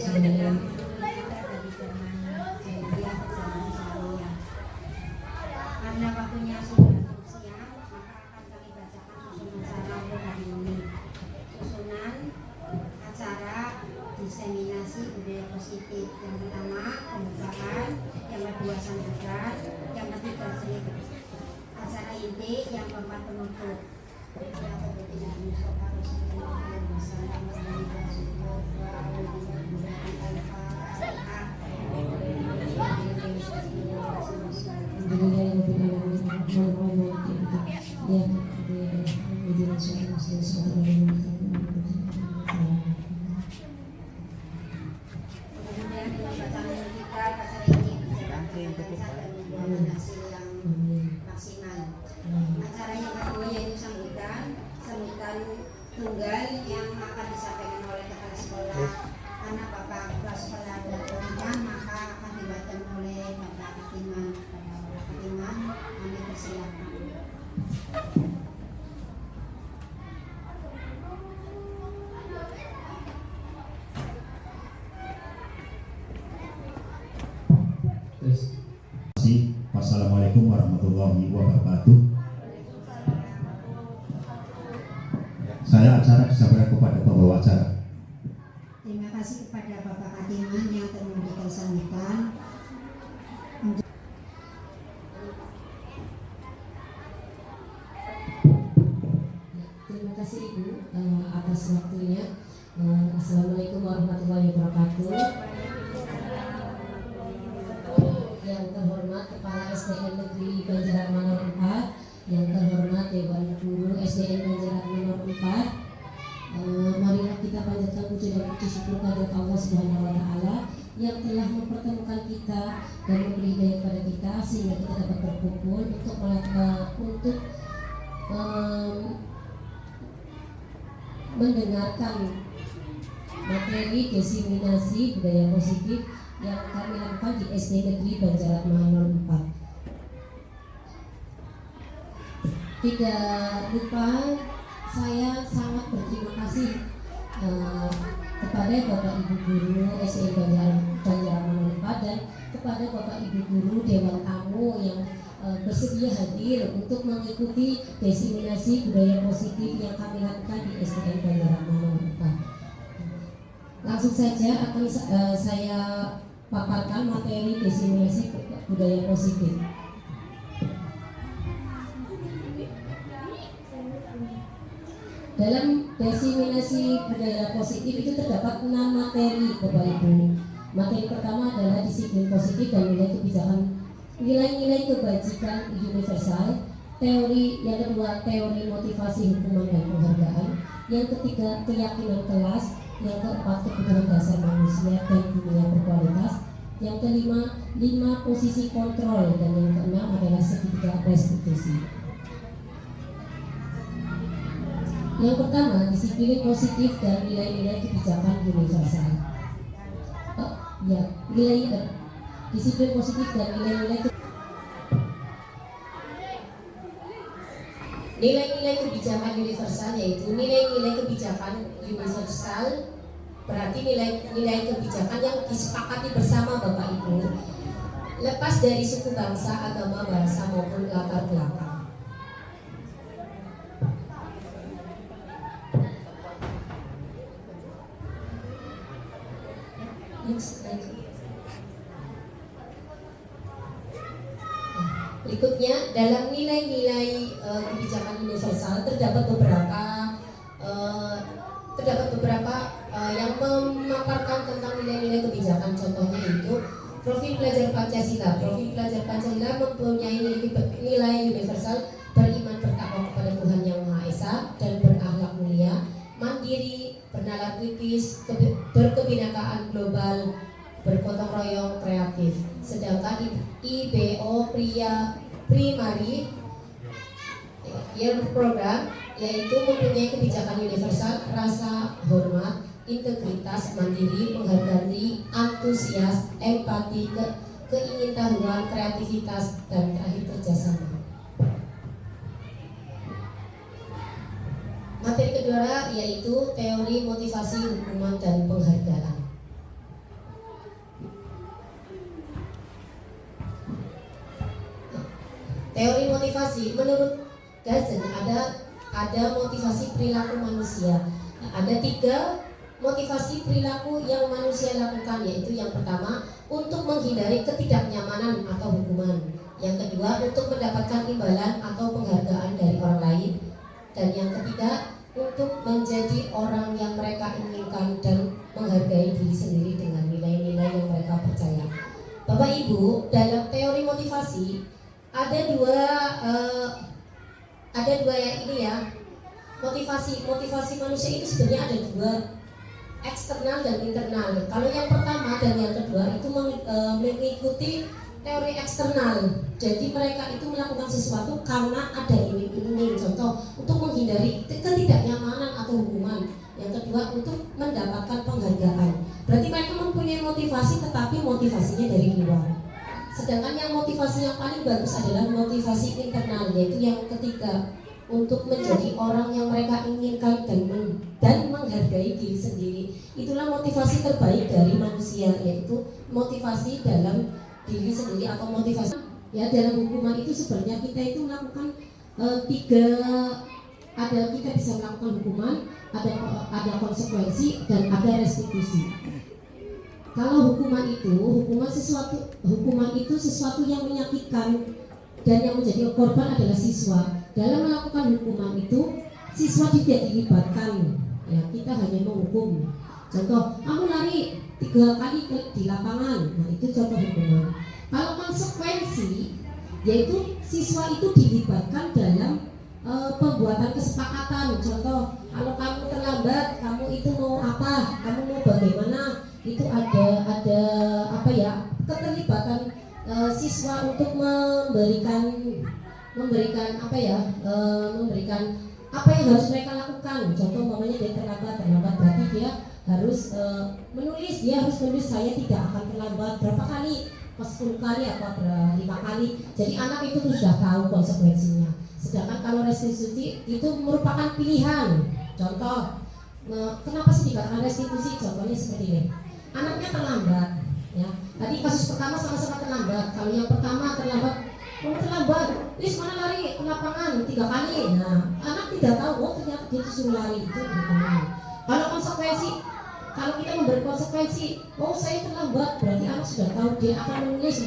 sebenarnya. Karena waktunya sudah siang, maka akan kami bacakan susunan acara untuk hari ini. Susunan acara diseminasi budaya positif. Yang pertama pembukaan, yang kedua sambutan, yang ketiga cerita acara inti, yang keempat penutup. Acara yang kedua yaitu sambutan tunggal yang akan disampaikan oleh kepala sekolah. Anak bapak kepala sekolah dan maka akan dibacakan oleh Bapak Katiman. Katiman, kami persilakan. Assalamualaikum warahmatullahi wabarakatuh. Saya acara disampaikan kepada pembawa acara. Terima kasih kepada Bapak Katiman yang telah memberikan sambutan. Terima kasih Ibu atas waktunya. Assalamualaikum warahmatullahi wabarakatuh. Yang terhormat Kepala SDN Negeri Banjaran Manor 4, yang terhormat Dewan Guru SDN Banjaran Manor 4, marilah kita panjatkan puji dan puji syukur kepada Allah Subhanahu wa Ta'ala yang telah mempertemukan kita dan memberi hidayah kepada kita sehingga kita dapat berkumpul untuk mendengarkan materi diseminasi budaya positif yang kami lakukan di SD Negeri Banjaran Manor 4. Tidak lupa saya sangat berterima kasih kepada Bapak Ibu Guru SD Banjaran Manor 4 dan kepada Bapak Ibu Guru Dewan Tamu yang bersedia hadir untuk mengikuti diseminasi budaya positif yang kami lakukan di SDN Banjaran Manor 4. Langsung saja akan saya paparkan materi diseminasi budaya positif. Dalam diseminasi budaya positif itu terdapat 6 materi Bapak Ibu. Materi pertama adalah disiplin positif dan nilai-nilai kebajikan universal. Teori yang kedua teori motivasi hukuman dan penghargaan. Yang ketiga keyakinan kelas. Yang keempat kebutuhan dasar manusia dan dunia berkualitas. Yang kelima 5 posisi kontrol dan yang keenam adalah segitiga restitusi. Yang pertama disiplin positif dan nilai-nilai kebijakan universal. Disiplin positif dan nilai-nilai kebijakan universal yaitu nilai-nilai kebijakan universal berarti nilai-nilai kebijakan yang disepakati bersama Bapak Ibu lepas dari suku bangsa, agama, bahasa maupun latar belakang. Berikutnya dalam nilai-nilai kebijakan universal terdapat beberapa yang memaparkan tentang nilai-nilai kebijakan. Contohnya itu Profil Pelajar Pancasila. Profil Pelajar Pancasila mempunyai nilai universal beriman bertakwa kepada Tuhan Yang Maha Esa dan berakhlak mulia, mandiri, bernalar kritis, berkebinekaan global, bergotong royong, kreatif. Sedangkan IBO Primary Year Program yaitu mempunyai kebijakan universal, rasa hormat, integritas, mandiri, menghargai, antusias, empati, keingintahuan, kreativitas, dan terakhir kerjasama. Materi kedua yaitu teori motivasi hukuman dan penghargaan. Teori motivasi menurut Gazen ada motivasi perilaku manusia. Nah, ada 3 motivasi perilaku yang manusia lakukan, yaitu yang pertama untuk menghindari ketidaknyamanan atau hukuman, yang kedua untuk mendapatkan imbalan atau penghargaan dari orang lain, dan yang ketiga untuk menjadi orang yang mereka inginkan dan menghargai diri sendiri dengan nilai-nilai yang mereka percaya. Bapak Ibu, dalam teori motivasi ada dua ini ya. Motivasi manusia itu sebenarnya ada 2, eksternal dan internal. Kalau yang pertama dan yang kedua itu mengikuti teori eksternal. Jadi mereka itu melakukan sesuatu karena ada iming-iming, contoh untuk menghindari ketidaknyamanan atau hukuman. Yang kedua untuk mendapatkan penghargaan. Berarti mereka mempunyai motivasi, tetapi motivasinya dari luar. Sedangkan yang motivasi yang paling bagus adalah motivasi internal, yaitu yang ketiga, untuk menjadi orang yang mereka inginkan dan menghargai diri sendiri. Itulah motivasi terbaik dari manusia, yaitu motivasi dalam diri sendiri atau motivasi. Ya, dalam hukuman itu sebenarnya kita itu melakukan kita bisa melakukan hukuman, ada konsekuensi dan ada restitusi. Kalau hukuman itu sesuatu yang menyakitkan dan yang menjadi korban adalah siswa. Dalam melakukan hukuman itu siswa tidak dilibatkan, ya kita hanya menghukum. Contoh, kamu lari 3 kali di lapangan, nah itu contoh hukuman. Kalau konsekuensi, yaitu siswa itu dilibatkan dalam pembuatan kesepakatan. Contoh, kalau kamu terlambat, kamu itu mau apa, kamu mau bagaimana, itu ada keterlibatan siswa untuk memberikan apa yang harus mereka lakukan. Contoh umpamanya dia terlambat berarti dia harus menulis saya tidak akan terlambat berapa kali, 10 kali apa 5 kali. Jadi anak itu sudah tahu konsekuensinya. Sedangkan kalau restitusi itu merupakan pilihan. Contoh, kenapa sih dikatakan restitusi? Contohnya seperti ini. Anaknya terlambat, ya. Tadi kasus pertama sama-sama terlambat. Kalau yang pertama terlambat, Lis mana lari ke lapangan 3 kali. Nah, anak tidak tahu, ternyata dia disuruh lari itu. Kalau konsekuensi, kalau kita memberi konsekuensi, saya terlambat, berarti anak sudah tahu dia akan menulis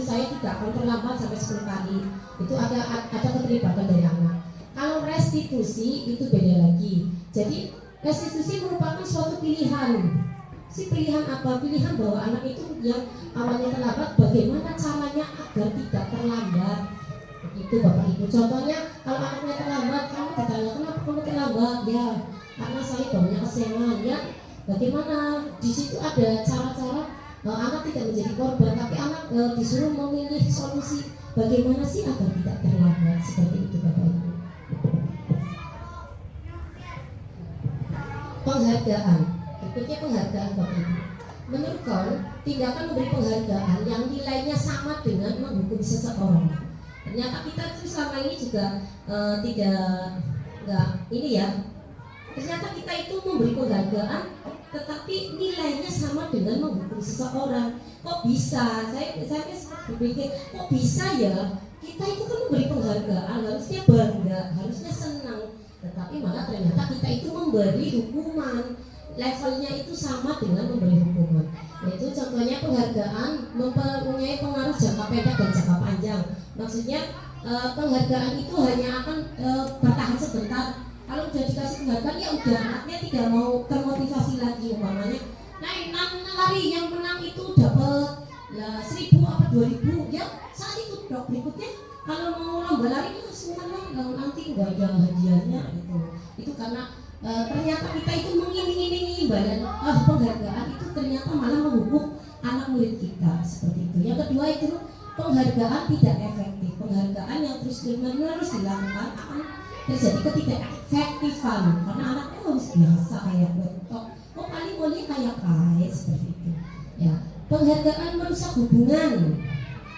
saya tidak akan terlambat sampai 10 kali. Itu ada keterlibatan dari anak. Kalau restitusi itu beda lagi. Jadi restitusi merupakan suatu pilihan. Pilihan apa? Pilihan bahwa anak itu yang awalnya terlambat, bagaimana caranya agar tidak terlambat. Itu Bapak Ibu. Contohnya kalau anaknya terlambat, kamu ditanya kenapa kamu terlambat? Ya, karena saya banyak kesengan. Ya, bagaimana? Di situ ada cara-cara anak tidak menjadi korban, tapi anak disuruh memilih solusi. Bagaimana sih agar tidak terlambat? Seperti itu Bapak Ibu. Penghargaan. Berikutnya penghargaan Bapak Ibu. Menurut kau, tindakan memberi penghargaan yang nilainya sama dengan menghukum seseorang. Ternyata kita selama ini juga ternyata kita itu memberi penghargaan, tetapi nilainya sama dengan menghukum seseorang. Kok bisa? Saya berpikir, kok bisa ya? Kita itu kan memberi penghargaan, harusnya bangga, harusnya senang, tetapi malah ternyata kita itu memberi hukuman. Levelnya itu sama dengan memberi hukuman. Yaitu contohnya penghargaan mempunyai pengaruh jangka pendek dan jangka panjang. Maksudnya penghargaan itu hanya akan bertahan sebentar. Kalau udah dikasih penghargaan ya udah, anaknya tidak mau termotivasi lagi. Umpamanya lari yang menang itu dapat 1.000 apa 2.000 ya, saat itu berikutnya kalau mau lomba lari itu semuanya nanti nggak ada hadiahnya gitu. Itu karena ternyata kita itu mengiming-imingi imbalan penghargaan itu ternyata malah menghukum anak murid kita seperti itu. Yang kedua itu penghargaan tidak efektif. Penghargaan yang terus-menerus dilakukan akan terjadi ketidakefektifan karena anaknya harus biasa kayak bentok. Paling boleh kayak kait seperti itu. Ya, penghargaan merusak hubungan.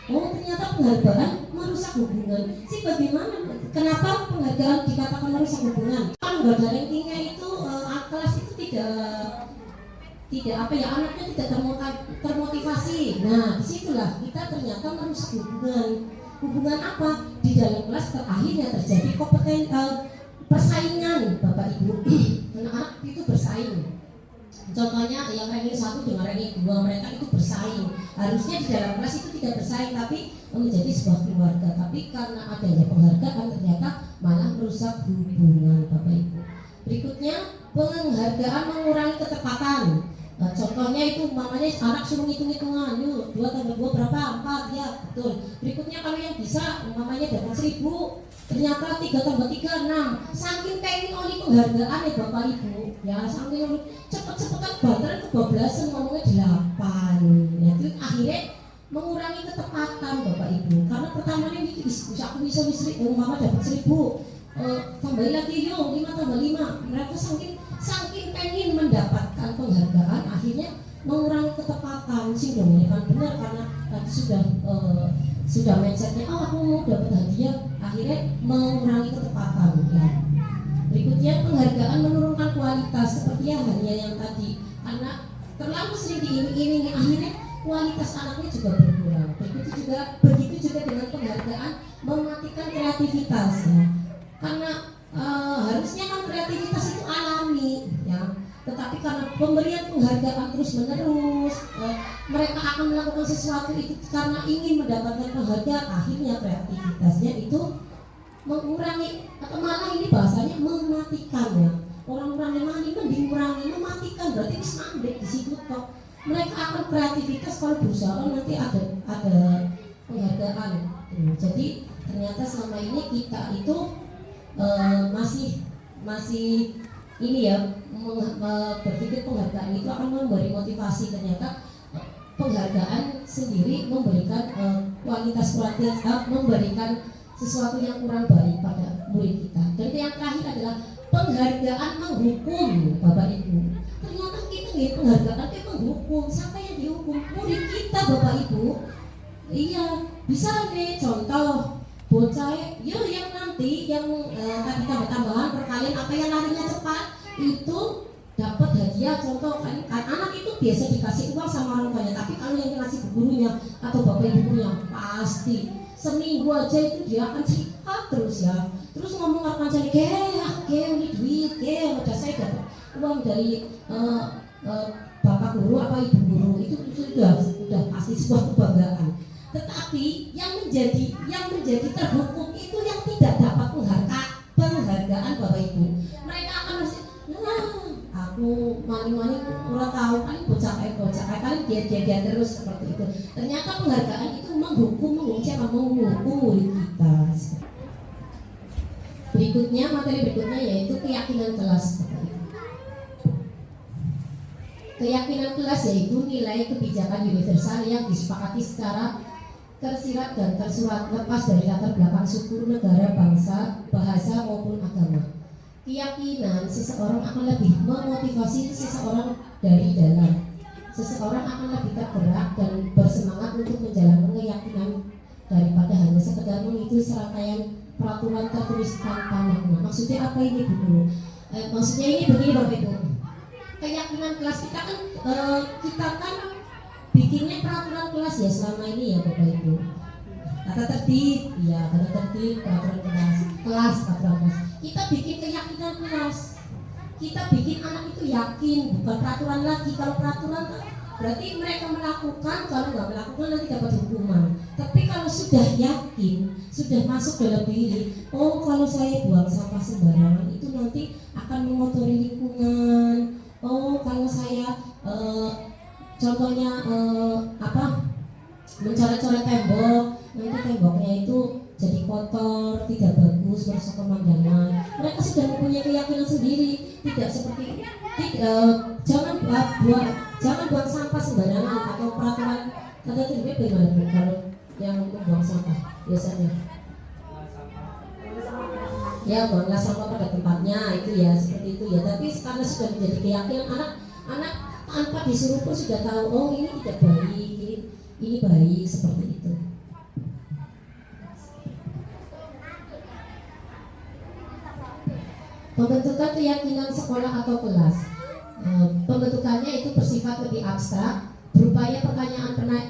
Ternyata penghargaan merusak hubungan. Bagaimana? Kenapa penghargaan dikatakan merusak hubungan? Kalau nggak ada rankingnya itu kelas itu tidak anaknya tidak termotivasi. Nah, disitulah kita ternyata merusak hubungan. Hubungan apa? Di dalam kelas akhirnya terjadi persaingan Bapak Ibu. Anak-anak itu bersaing. Contohnya yang ranking 1 dengan ranking 2, mereka itu bersaing. Harusnya di dalam kelas itu tidak bersaing, tapi menjadi sebuah keluarga. Tapi karena adanya penghargaan ternyata malah merusak hubungan Bapak Ibu. Berikutnya, penghargaan mengurangi ketepatan. Nah, contohnya itu mamanya anak suruh hitung-hitungan, yuk 2 tambah 2 berapa? 4, ya betul. Berikutnya kalau yang bisa mamanya dapat 1000, ternyata 3 tambah 3 6. Saking pengen oleh penghargaan ya Bapak Ibu, ya saking oleh cepet-cepetan banter kebablasan ngomongnya 8. Ya itu akhirnya mengurangi ketepatan Bapak Ibu. Karena pertamanya ini aku bisa mama dapat 1000, tambahin lagi yuk 5 tambah 5. Mereka saking pengen mendapatkan penghargaan akhirnya mengurangi ketepatan. Sindrom kan benar karena tadi sudah mindsetnya aku mau dapat hadiah, akhirnya mengurangi ketepatan ya. Berikutnya penghargaan menurunkan kualitas seperti halnya yang tadi, karena terlalu sering diiring-iringi akhirnya kualitas anaknya juga berkurang. Begitu juga dengan penghargaan mematikan kreativitas ya. Karena harusnya kan kreativitas itu alami ya, tetapi karena pemberian penghargaan terus menerus, mereka akan melakukan sesuatu itu karena ingin mendapatkan penghargaan, akhirnya kreativitasnya itu mengurangi atau malah ini bahasanya mematikan ya. Orang-orang yang mengurangi, mematikan berarti mandek di situ toh. Mereka akan kreativitas kalau berusaha nanti ada penghargaan. Jadi ternyata selama ini kita itu masih ini ya berpikir penghargaan itu akan memberi motivasi. Ternyata penghargaan sendiri memberikan kualitas memberikan sesuatu yang kurang baik pada murid kita. Dan yang terakhir adalah penghargaan menghukum Bapak Ibu. Ternyata kita nih penghargaan itu menghukum. Siapa yang dihukum? Murid kita Bapak Ibu. Iya, bisa nih contoh bocah yuk yang nanti yang tadi tambah-tambahan perkalian apa yang larinya cepat itu dapat hadiah. Contoh kan anak itu biasa dikasih uang sama orang tuanya, tapi kalau yang ngasih gurunya atau bapak ibunya pasti seminggu aja itu dia akan cerita terus ya, terus ngomong akan cari ini duit udah saya dapat uang dari bapak guru apa ibu guru, itu sudah pasti sebuah kebanggaan. Tetapi yang menjadi terhukum itu yang tidak dapat penghargaan Bapak Ibu. Mereka akan masih, aku mani kurang tahu kan bocah kali dia terus seperti itu. Ternyata penghargaan itu menghukum murid kita. Materi berikutnya yaitu keyakinan kelas Bapak Ibu. Keyakinan kelas yaitu nilai kebijakan universal yang disepakati secara tersirat dan tersurat lepas dari latar belakang suku, negara, bangsa, bahasa maupun agama. Keyakinan seseorang akan lebih memotivasi seseorang dari dalam. Seseorang akan lebih tergerak dan bersemangat untuk menjalankan keyakinan daripada hanya sekedar mengikuti serangkaian peraturan tertulis tanpa makna. Maksudnya apa ini Bu? Maksudnya ini begini Bapak Ibu. Keyakinan kelas kita kan bikinnya peraturan kelas ya selama ini ya Bapak Ibu. Tata tertib, peraturan kelas. Kita bikin keyakinan kelas. Kita bikin anak itu yakin, bukan peraturan lagi. Kalau peraturan berarti mereka melakukan, kalau nggak melakukan nanti dapat hukuman. Tapi kalau sudah yakin, sudah masuk dalam diri, kalau saya buang sampah sembarangan itu nanti akan mengotori lingkungan. Kalau saya contohnya mencoret-coret tembok, nanti temboknya itu jadi kotor, tidak bagus, merusak pemandangan. Mereka sudah mempunyai keyakinan sendiri, tidak seperti jangan buang sampah sembarangan atau peraturan tata tertib bagaimana Bu kalau yang membuang sampah biasanya? Ya buanglah sampah pada tempatnya itu ya seperti itu ya. Tapi karena sudah menjadi keyakinan anak tanpa disuruh pun sudah tahu ini tidak baik, ini baik seperti itu. Pembentukan keyakinan sekolah atau kelas. Pembentukannya itu bersifat lebih abstrak, berupaya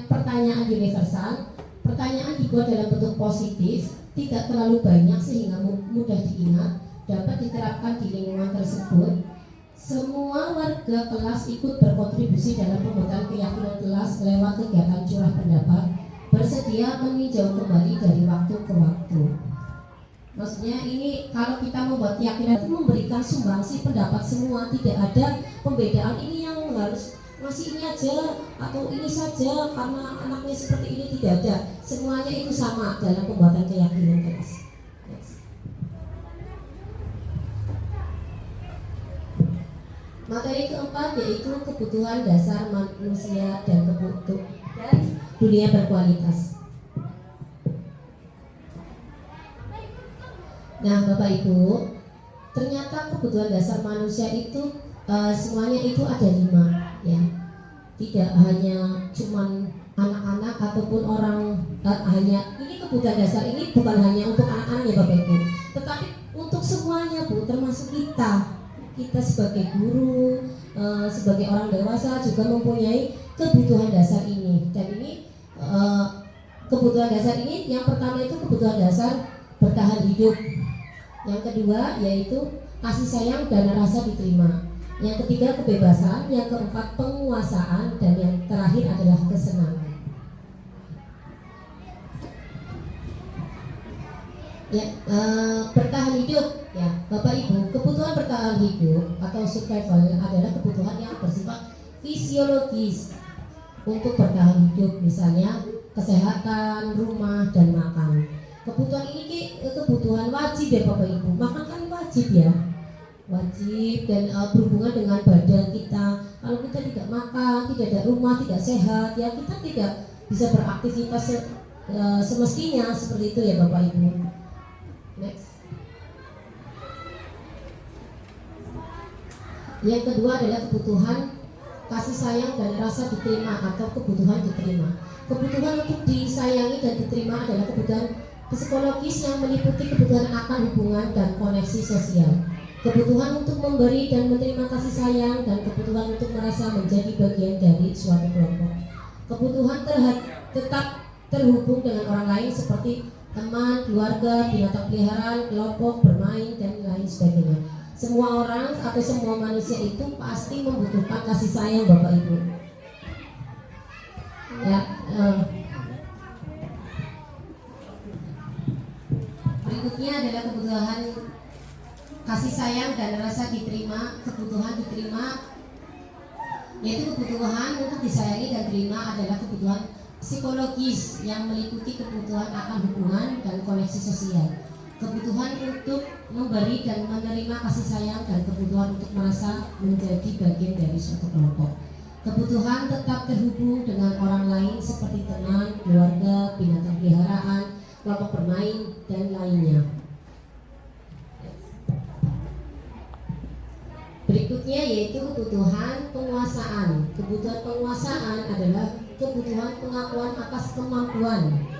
pertanyaan universal. Pertanyaan dibuat dalam bentuk positif, tidak terlalu banyak sehingga mudah diingat, dapat diterapkan di lingkungan tersebut. Semua warga kelas ikut berkontribusi dalam pembentukan keyakinan kelas lewat kegiatan curah pendapat, bersedia meninjau kembali dari waktu ke waktu. Maksudnya ini kalau kita membuat keyakinan itu memberikan sumbangsi pendapat semua, tidak ada pembedaan ini yang harus masih ini aja atau ini saja karena anaknya seperti ini, tidak ada. Semuanya itu sama dalam pembuatan keyakinan kelas. Materi keempat yaitu kebutuhan dasar manusia dan dunia berkualitas. Nah, Bapak Ibu, ternyata kebutuhan dasar manusia itu semuanya itu ada 5, ya. Tidak hanya cuman anak-anak ataupun orang hanya ini kebutuhan dasar ini bukan hanya untuk anak-anak ya Bapak Ibu, tetapi untuk semuanya Bu, termasuk kita sebagai guru, sebagai orang dewasa juga mempunyai kebutuhan dasar ini. Dan ini kebutuhan dasar ini yang pertama itu kebutuhan dasar bertahan hidup. Yang kedua yaitu kasih sayang dan rasa diterima. Yang ketiga kebebasan, yang keempat penguasaan, dan yang terakhir adalah kesenangan. Ya, bertahan hidup ya Bapak Ibu, kebutuhan bertahan hidup atau survival adalah kebutuhan yang bersifat fisiologis untuk bertahan hidup, misalnya kesehatan, rumah, dan makan. Kebutuhan ini kebutuhan wajib ya Bapak Ibu, makan kan wajib ya, wajib, dan berhubungan dengan badan kita. Kalau kita tidak makan, tidak ada rumah, tidak sehat, ya kita tidak bisa beraktivitas semestinya seperti itu ya Bapak Ibu. Next. Yang kedua adalah kebutuhan kasih sayang dan rasa diterima atau kebutuhan diterima. Kebutuhan untuk disayangi dan diterima adalah kebutuhan psikologis yang meliputi kebutuhan akan hubungan dan koneksi sosial. Kebutuhan untuk memberi dan menerima kasih sayang dan kebutuhan untuk merasa menjadi bagian dari suatu kelompok. Kebutuhan tetap terhubung dengan orang lain seperti teman, keluarga, binatang peliharaan, kelompok, bermain, dan lain sebagainya. Semua orang atau semua manusia itu pasti membutuhkan kasih sayang Bapak Ibu. Ya, berikutnya adalah kebutuhan kasih sayang dan rasa diterima. Kebutuhan diterima yaitu kebutuhan untuk disayangi dan terima adalah kebutuhan psikologis yang meliputi kebutuhan akan hubungan dan koneksi sosial. Kebutuhan untuk memberi dan menerima kasih sayang dan kebutuhan untuk merasa menjadi bagian dari suatu kelompok. Kebutuhan tetap terhubung dengan orang lain seperti teman, keluarga, binatang peliharaan, kelompok bermain, dan lainnya. Berikutnya yaitu kebutuhan penguasaan. Kebutuhan penguasaan adalah kebutuhan pengakuan atas kemampuan.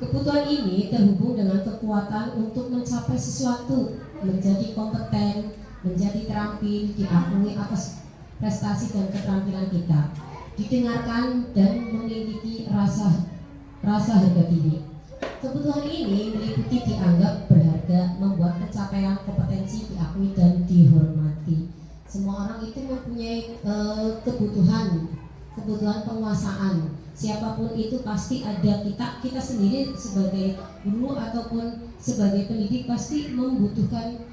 Kebutuhan ini terhubung dengan kekuatan untuk mencapai sesuatu, menjadi kompeten, menjadi terampil, diakui atas prestasi dan keterampilan kita, didengarkan dan memiliki rasa harga diri. Kebutuhan ini meliputi dianggap berharga, membuat pencapaian kompetensi diakui dan dihormati. Semua orang itu mempunyai kebutuhan penguasaan. Siapapun itu pasti ada, kita sendiri sebagai guru ataupun sebagai pendidik pasti membutuhkan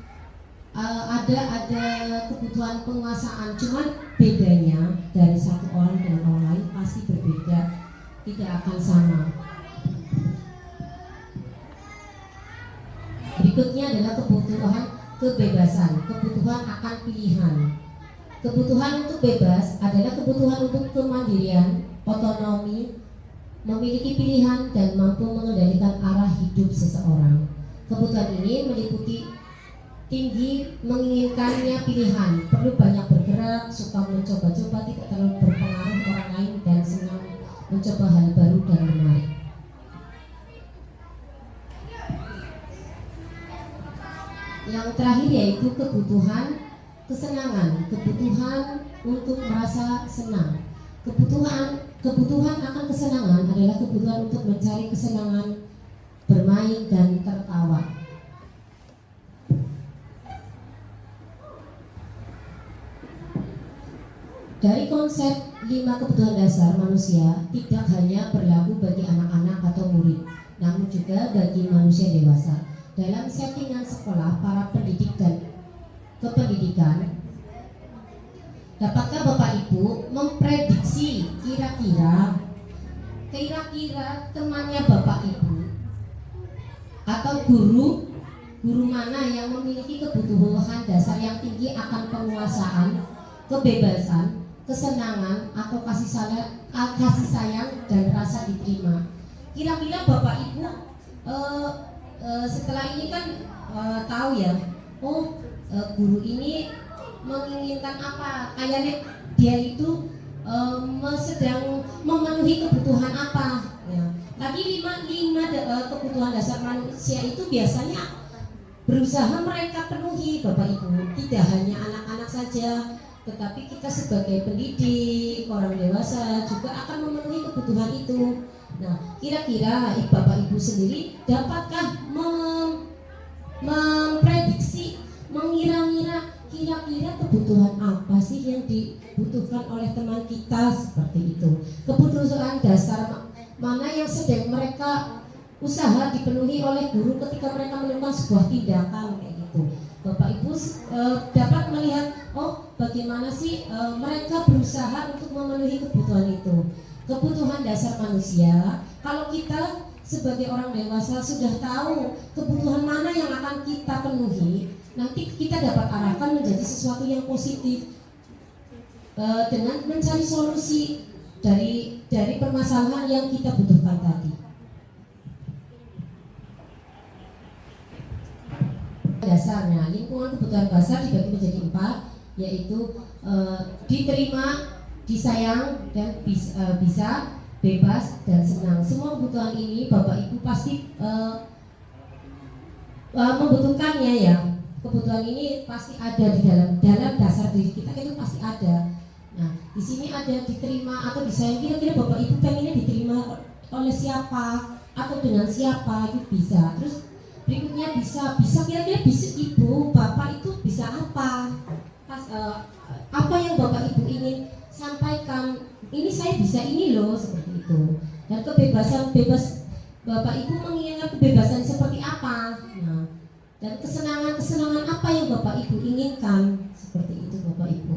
ada kebutuhan penguasaan. Cuman bedanya dari satu orang dengan orang lain pasti berbeda, tidak akan sama. Berikutnya adalah kebutuhan kebebasan, kebutuhan akan pilihan. Kebutuhan untuk bebas adalah kebutuhan untuk kemandirian, otonomi, memiliki pilihan, dan mampu mengendalikan arah hidup seseorang. Kebutuhan ini meliputi tinggi menginginkannya pilihan, perlu banyak bergerak, suka mencoba-coba, tidak terlalu berpengaruh orang lain, dan senang mencoba hal baru dan menarik. Yang terakhir yaitu kebutuhan kesenangan, kebutuhan untuk merasa senang. Kebutuhan akan kesenangan adalah kebutuhan untuk mencari kesenangan, bermain dan tertawa. Dari konsep 5 kebutuhan dasar manusia tidak hanya berlaku bagi anak-anak atau murid, namun juga bagi manusia dewasa. Dalam settingan sekolah, para pendidik dan kependidikan, dapatkah Bapak Ibu memprediksi kira-kira temannya Bapak Ibu atau guru mana yang memiliki kebutuhan dasar yang tinggi akan penguasaan, kebebasan, kesenangan atau kasih sayang dan rasa diterima? Kira-kira Bapak Ibu setelah ini kan tahu ya, guru ini menginginkan apa? Kayaknya dia itu sedang memenuhi kebutuhan apa? Ya. Tadi lima kebutuhan dasar manusia itu biasanya berusaha mereka penuhi, Bapak Ibu. Tidak hanya anak-anak saja, tetapi kita sebagai pendidik, orang dewasa juga akan memenuhi kebutuhan itu. Nah, kira-kira Bapak Ibu sendiri dapatkah memprediksi, mengira-ngira kira-kira kebutuhan apa sih yang dibutuhkan oleh teman kita seperti itu? Kebutuhan dasar mana yang sedang mereka usaha dipenuhi oleh guru ketika mereka melakukan sebuah tindakan kayak gitu? Bapak Ibu dapat melihat, bagaimana sih mereka berusaha untuk memenuhi kebutuhan itu. Kebutuhan dasar manusia, kalau kita sebagai orang dewasa sudah tahu kebutuhan mana yang akan kita penuhi, nanti kita dapat arahkan menjadi sesuatu yang positif dengan mencari solusi dari permasalahan yang kita butuhkan tadi. Dasarnya, lingkungan kebutuhan dasar dibagi menjadi 4, yaitu diterima, disayang, dan bisa, bebas, dan senang. Semua kebutuhan ini Bapak Ibu pasti membutuhkannya ya. Kebutuhan ini pasti ada di dalam dasar diri kita, itu pasti ada. Nah, di sini ada diterima atau disayang. Kira-kira Bapak Ibu pengennya diterima oleh siapa atau dengan siapa, itu bisa. Terus berikutnya bisa kira-kira bisa Ibu, Bapak itu bisa apa? Apa yang Bapak Ibu ingin sampaikan? Ini saya bisa ini loh, seperti itu. Dan kebebasan, Bapak Ibu menginginkan kebebasan seperti apa? Nah, dan kesenangan apa yang Bapak Ibu inginkan? Seperti itu Bapak Ibu.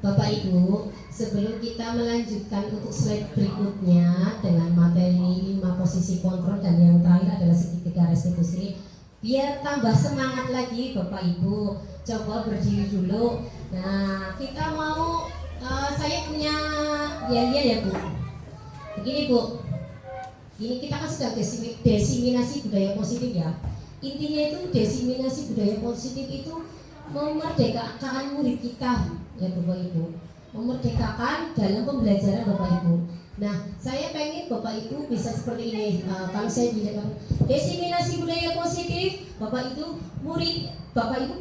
Bapak Ibu, sebelum kita melanjutkan untuk slide berikutnya dengan materi 5 posisi kontrol dan yang terakhir adalah segitiga restitusi, biar tambah semangat lagi Bapak Ibu, coba berdiri dulu. Nah, kita mau saya punya ya Bu. Begini Bu, ini kita kan sedang desiminasi budaya positif ya. Intinya itu desiminasi budaya positif itu memerdekakan murid kita ya Bapak Ibu, memerdekakan dalam pembelajaran Bapak Ibu. Nah, saya pengen Bapak Ibu bisa seperti ini. Kalau saya bilang desiminasi budaya positif, Bapak Ibu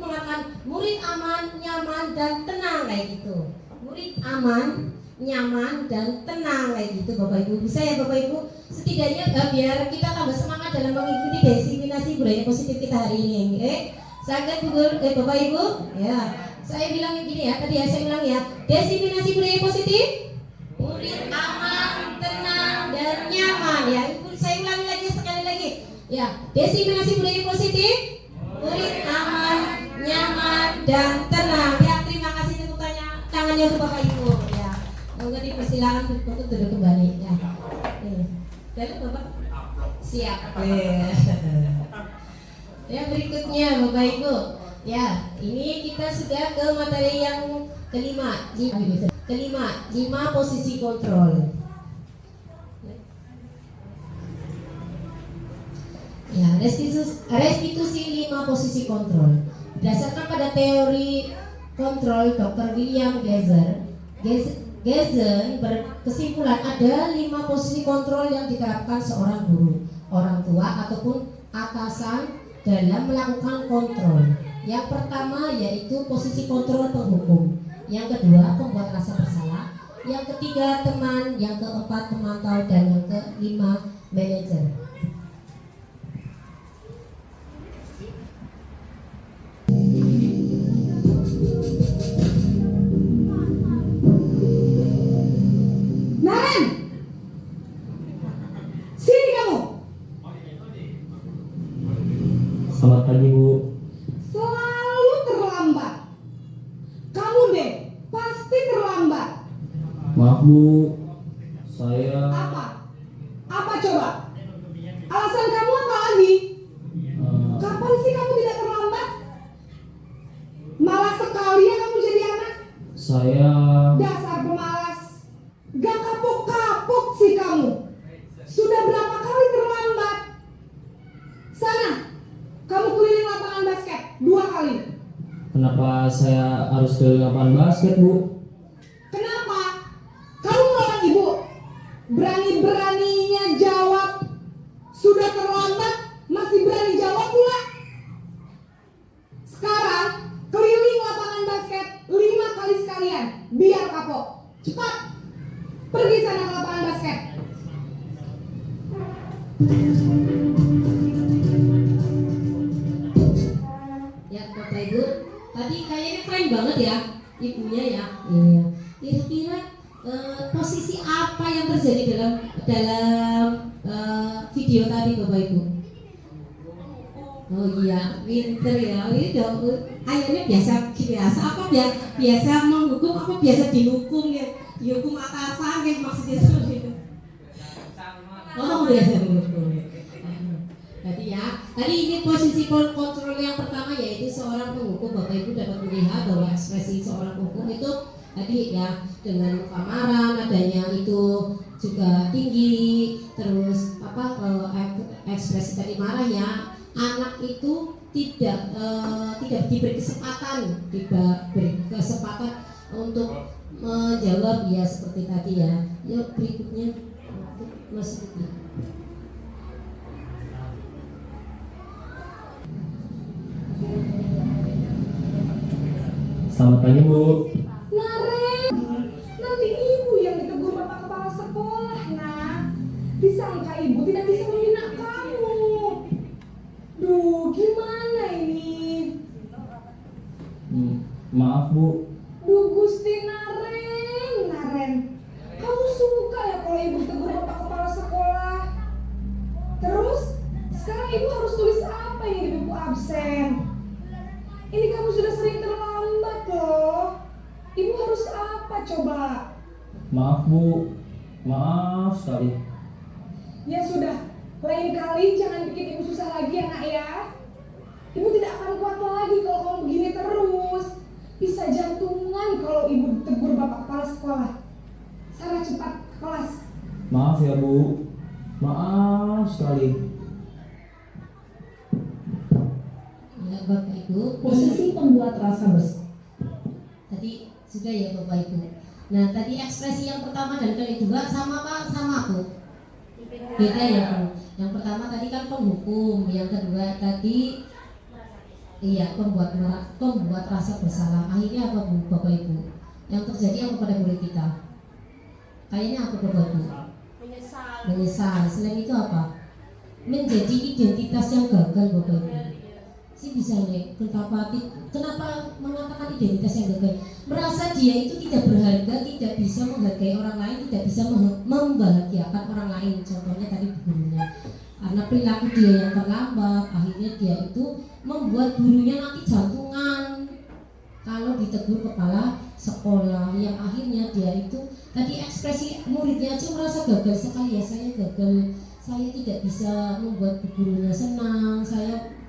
mengatakan murid aman, nyaman, dan tenang kayak gitu. Murid aman, nyaman, dan tenang kayak gitu Bapak Ibu. Bisa ya Bapak Ibu? Setidaknya biar kita tambah semangat dalam mengikuti desiminasi budaya positif kita hari ini. Sangat Bapak Ibu? Ya. Saya bilang gini ya, tadi ya saya bilang ya, desiminasi budaya positif, murid aman, tenang, dan nyaman ya. Ibu saya ulangi lagi sekali lagi. Ya, desiminasi budaya positif, murid aman, nyaman, dan tenang. Ya, terima kasih tepuk tangannya untuk Bapak Ibu ya. Monggo dipersilakan untuk duduk kembali ya. Jadi Bapak siap. Ya, berikutnya Bapak Ibu. Ya, ini kita sudah ke materi yang kelima, 5 posisi kontrol. Ya, restitusi 5 posisi kontrol. Berdasarkan pada teori kontrol Dr. William Gezen berkesimpulan ada 5 posisi kontrol yang diterapkan seorang guru, orang tua ataupun atasan dalam melakukan kontrol. Yang pertama yaitu posisi kontrol penghukum, yang kedua pembuat rasa bersalah, yang ketiga teman, yang keempat pemantau, dan yang kelima manajer. Naren, sini kamu. Selamat pagi, Bu. Selalu terlambat. Kamu deh pasti terlambat. Maaf, Bu. Saya Apa? Apa coba? Alasan kamu apa lagi? eh, Kapan sih kamu tidak terlambat? Malas sekali ya kamu jadi anak. saya Dasar pemalas. Gak kapok-kapok sih kamu. Sudah berapa kali terlambat? Sana, kamu keliling lapangan basket 2 kali. kenapa saya harus ke lapangan basket, Bu? Kenapa? Kamu melawan ibu? Berani-beraninya jawab. Sudah terlambat, masih berani jawab pula. Sekarang, keliling lapangan basket 5 kali sekalian. Biar kapok. Cepat. Pergi sana ke lapangan basket. Ya Bapak Ibu, tadi kayaknya keren banget ya ibunya ya. Iya. Kira-kira posisi apa yang terjadi dalam video tadi Bapak Ibu? Oh iya, pinter ya. Ini dong, ayahnya biasa apa biasa menghukum apa biasa dihukum ya? Dihukum atasan kayak maksudnya seperti itu. Oh biasa dihukum. Tadi ini posisi kontrol yang pertama yaitu seorang penghukum. Bapak Ibu dapat melihat bahwa ekspresi seorang penghukum itu tadi ya dengan kamaran adanya itu juga tinggi, terus ekspresi tadi marah ya. Anak itu tidak diberi kesempatan untuk menjawab ya seperti tadi ya. Ya berikutnya Mas Ruki. Selamat pagi, Bu. Naren, nanti ibu yang ditegur bapak kepala sekolah, nak. Disangka ibu tidak bisa membina kamu. Duh, gimana ini? Maaf, Bu. Duh, Gusti Naren. Kamu suka ya kalau ibu ditegur bapak kepala sekolah? Terus, sekarang ibu harus tulis apa ini di buku absen? Ini kamu sudah sering terlambat loh. Ibu harus apa coba? Maaf, Bu. Maaf sekali. Ya sudah, lain kali jangan bikin ibu susah lagi ya nak ya. Ibu tidak akan kuat lagi kalau kamu begini terus. Bisa jantungan kalau ibu ditegur bapak kepala sekolah. Sana cepat ke kelas. Maaf ya, Bu. Maaf sekali. Ya Bapak Ibu, Posisi pembuat rasa bersalah. tadi sudah ya Bapak Ibu. Nah tadi ekspresi yang pertama dan kedua sama Pak sama aku. Beda ya Bu. Yang pertama tadi kan penghukum, yang kedua tadi iya pembuat rasa bersalah. Akhirnya apa Bu Bapak Ibu? Yang terjadi apa pada murid kita? Kayaknya apa Bapak Ibu? Menyesal. Selain itu apa? Menjadi identitas yang gagal Bapak Ibu. Sih bisa nih, kenapa mengatakan identitas yang gagal? Merasa dia itu tidak berharga, tidak bisa menghargai orang lain, tidak bisa membahagiakan orang lain. Contohnya tadi gurunya, karena perilaku dia yang terlambat, akhirnya dia itu membuat gurunya nanti jantungan kalau ditegur kepala sekolah, yang akhirnya dia itu tadi ekspresi muridnya aja merasa gagal sekali ya, saya gagal, saya tidak bisa membuat gurunya senang,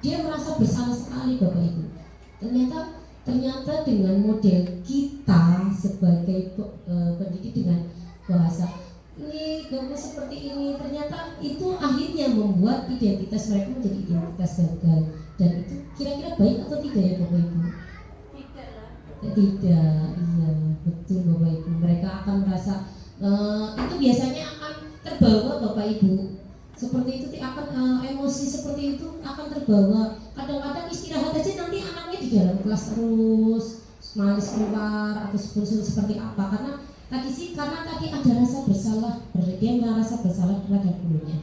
dia merasa bersalah sekali Bapak Ibu. Ternyata dengan model kita sebagai pendidik dengan bahasa ini gagal seperti ini, ternyata itu akhirnya membuat identitas mereka menjadi identitas gagal. Dan itu kira-kira baik atau tidak ya Bapak Ibu? Tidak, iya betul Bapak Ibu. Mereka akan merasa itu biasanya akan terbawa Bapak Ibu. Seperti itu akan emosi seperti itu akan terbawa kadang-kadang istirahat aja nanti anaknya di dalam kelas terus malas keluar atau seperti apa, karena tadi ada rasa bersalah, dia merasa bersalah terhadap gurunya.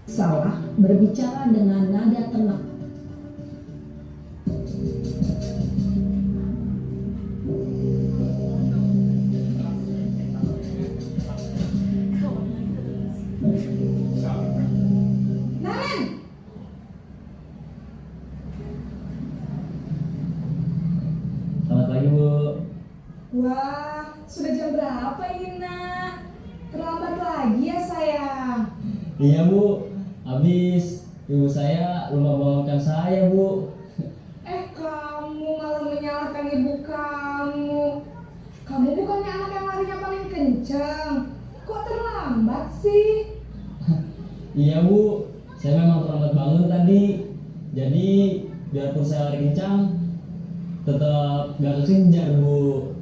Salah berbicara dengan nada tenang. Naren, Selamat pagi Bu. wah, sudah jam berapa ini nak? Terlambat lagi ya sayang. Iya Bu, habis ibu saya lupa bangunkan saya Bu. Kamu malah menyalahkan ibu kamu. Kamu bukannya anak yang larinya paling kencang. Kok terlambat sih? Iya Bu, saya memang terlambat bangun tadi. Jadi biarpun saya lari kencang, tetap gak kekejar Bu.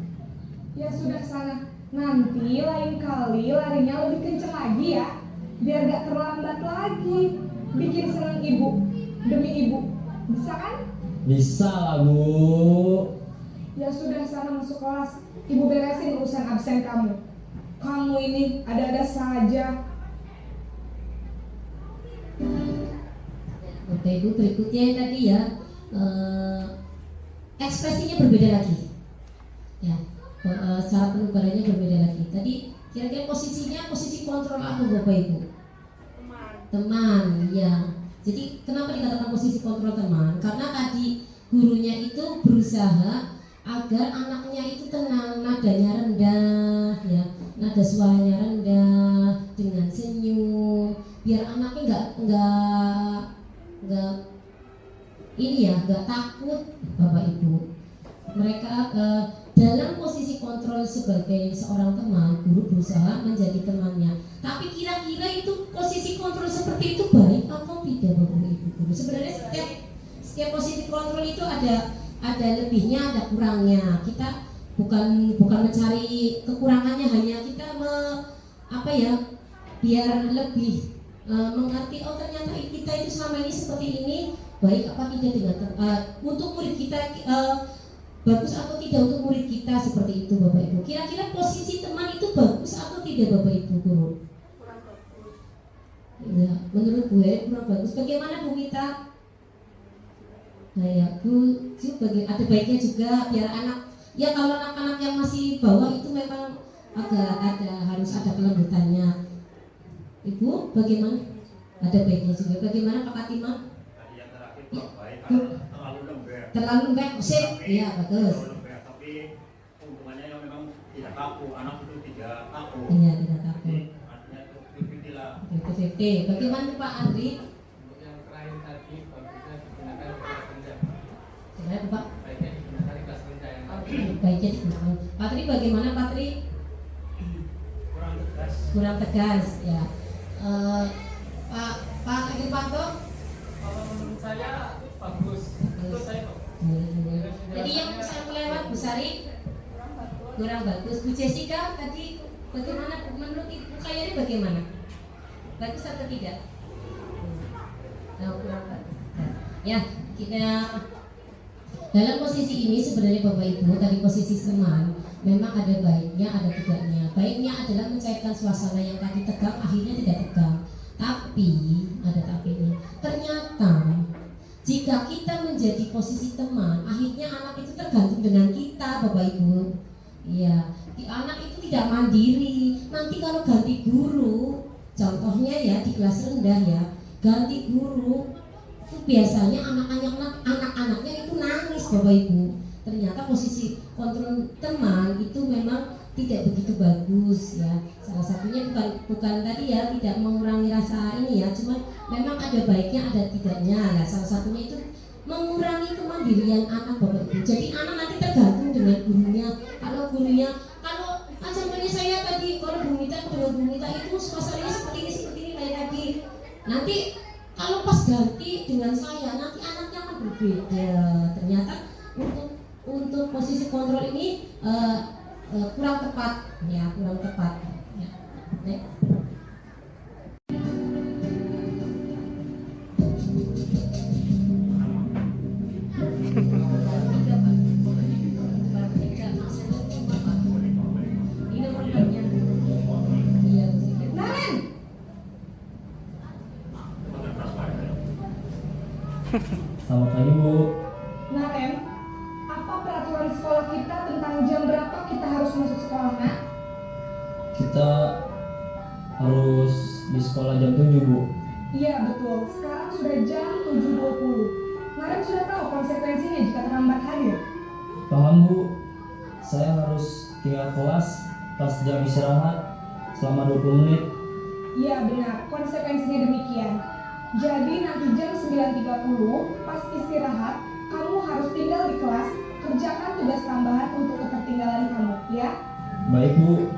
Ya sudah sana. Nanti lain kali larinya lebih kencang lagi ya. Biar gak terlambat lagi. Bikin senang ibu. Demi ibu. Bisa kan? Bisa lah Bu. Ya sudah sana masuk kelas. Ibu beresin urusan absen kamu. Kamu ini ada-ada saja. Oke Ibu, berikutnya yang tadi ya, ekspresinya berbeda lagi ya, cara penukarannya berbeda lagi. Tadi kira-kira posisi kontrol apa Bapak Ibu? Teman ya. Jadi kenapa dikatakan posisi kontrol teman? Karena tadi gurunya itu berusaha agar anaknya itu tenang, nadanya rendah ya, nada suaranya rendah, dengan senyum, biar anaknya nggak ini ya, nggak takut Bapak Ibu. Mereka dalam posisi kontrol sebagai seorang teman, guru berusaha menjadi temannya. Tapi kira-kira itu posisi kontrol seperti itu baik atau tidak Bapak Ibu guru? Sebenarnya setiap posisi kontrol itu ada lebihnya, ada kurangnya. Kita bukan mencari kekurangannya, hanya kita biar lebih mengerti, oh ternyata kita itu selama ini seperti ini, baik apa tidak dengan untuk murid kita, bagus atau tidak untuk murid kita, seperti itu Bapak Ibu. Kira-kira posisi teman itu bagus atau tidak Bapak Ibu guru? Kurang bagus. Ya, menurut gue kurang bagus. Bagaimana Bu Mita? Nah ya Bu, ada baiknya juga biar anak, ya kalau anak-anak yang masih bawah itu memang harus ada kelembutannya. Ibu, bagaimana? Ada baiknya juga. Bagaimana Pak Fatimah? Tadi yang terakhir kurang baik karena terlalu lembek. Terlalu lembek, sip. Iya, bagus. Terlalu lembek, tapi keuntungannya yang memang tidak kaku, anak itu tidak kaku. Iya, tidak takut. Jadi artinya itu 50 lah. 50-50. Bagaimana Pak Andri? Untuk yang terakhir tadi, bagusnya digunakan kelas rendah. Sebenarnya Pak, Baiknya digunakan kelas rendah yang tadi. baiknya digunakan. Pak Tri, bagaimana Pak Tri? Kurang tegas. Kurang tegas, ya. Pak Irfanto? Kalau menurut saya bagus. Itu saya kok. Jadi yang saya melewat Bu Sari kurang bagus. Bu Jessica tadi bagaimana menurut Ibu Kayani bagaimana? Bagus atau tidak? Kurang bagus. Ya, kita dalam posisi ini sebenarnya Bapak Ibu, tadi posisi teman memang ada baiknya, ada tidaknya. Baiknya adalah mencairkan suasana yang tadi tegang akhirnya tidak tegang. Tapi ada tapinya. Ternyata jika kita menjadi posisi teman, akhirnya anak itu tergantung dengan kita Bapak Ibu. Iya, anak itu tidak mandiri. Nanti kalau ganti guru, contohnya ya di kelas rendah ya, ganti guru itu biasanya anak-anaknya itu nangis Bapak Ibu. Ternyata posisi kontrol teman itu memang tidak begitu bagus ya. Salah satunya bukan tadi ya, tidak mengurangi rasa ini ya, cuma memang ada baiknya ada tidaknya ya. Salah satunya itu mengurangi kemandirian anak Bapak Ibu. Jadi anak nanti tergantung dengan gurunya. Kalau contohnya saya tadi, kalau Bu Mita dengan Bu Mita itu suasananya seperti ini kayak tadi. Nanti kalau pas ganti dengan saya, nanti anaknya akan berbeda. Ternyata untuk posisi kontrol ini kurang tepat ya, kurang tepat ya. Next. Selamat pagi Bu. Nah Ren, apa peraturan sekolah kita tentang jam berapa kita harus masuk sekolah nak? Kita harus di sekolah jam 7 Bu. Iya betul, sekarang sudah jam 7.20. Nah Ren sudah tahu konsekuensinya jika terlambat hadir? Paham Bu, saya harus tinggal kelas pas jam istirahat selama 20 menit. Iya benar, konsekuensinya demikian. Jadi nanti jam 9.30 pas istirahat, kamu harus tinggal di kelas, kerjakan tugas tambahan untuk ketertinggalan kamu, ya? Baik Bu.